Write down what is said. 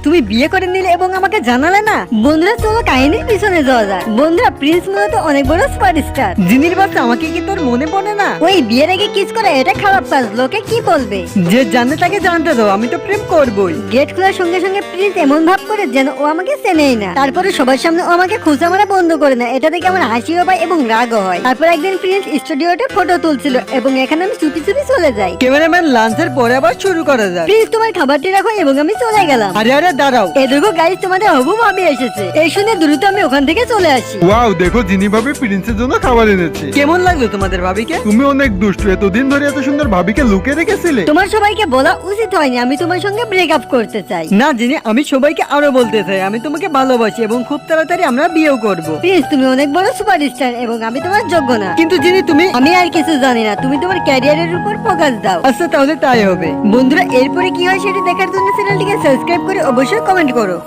তুমি বিয়ে করে নিলে এবং আমাকে জানালে না। বন্ধুরা চলো কাহিনীর পিছনে যাওয়া যাক। বন্ধুরা প্রিন্স মূলত অনেক বড় সুপারস্টার। জিনির বাচ্চা আমাকে কি তোর মনে পড়ে না? ওই বিয়ের আগে কিস করে এটা খারাপ কাজ, লোকে কি বলবে? যে জানে তাকে জানতে দাও, আমি তো প্রেম করবই। গেট খোলার সঙ্গে সঙ্গে প্রিন্স এমন ভাব করে যেন ও আমাকে চেনেই না। তারপরে সবার সামনে ও আমাকে খোঁচা মারা বন্ধ করে না। এটা দেখে আমার হাসিও পায় এবং রাগও হয়। তারপর একদিন প্রিন্স স্টুডিওতে ফটো তুলছিল এবং এখানে আমি চুপি চুপি চলে যাই। ক্যামেরাম্যান লাঞ্চের পরে আবার শুরু করা যায়। প্লিজ তোমার খাবারটি রাখো এবং আমি চলে গেলাম। আরে আরে দাঁড়াও, এদিকে গাইস তোমাদের হবু ভাবি এসেছে। এই শুনে দ্রুত আমি ওখান থেকে চলে আসি। ওয়াও, দেখো জিনি ভাবি প্রিন্সের জন্য খাবার এনেছে। কেমন লাগলো তোমাদের ভাবিকে? তুমি অনেক দুষ্টু, এতদিন ধরে এত সুন্দর ভাবিকে লুকিয়ে রেখেছিলে। তোমার সবাইকে বলা উচিত হয়নি আমি তোমার সঙ্গে ব্রেকআপ করতে চাই। না জিনি, আমি সবাইকে আরো বলতে চাই আমি তোমাকে ভালোবাসি এবং খুব তাড়াতাড়ি আমরা বিয়েও করব। প্লিজ, তুমি অনেক বড় সুপারস্টার এবং আমি তোমার যোগ্য না। কিন্তু জিনি তুমি, আমি আর কিছু জানি না, তুমি তোমার ক্যারিয়ারের উপর ফোকাস দাও। আচ্ছা তাহলে তাই হবে। বন্ধুরা এরপরে কি হয় সেটা দেখার জন্য চ্যানেলটিকে সাবস্ক্রাইব করে অবশ্যই কমেন্ট করো।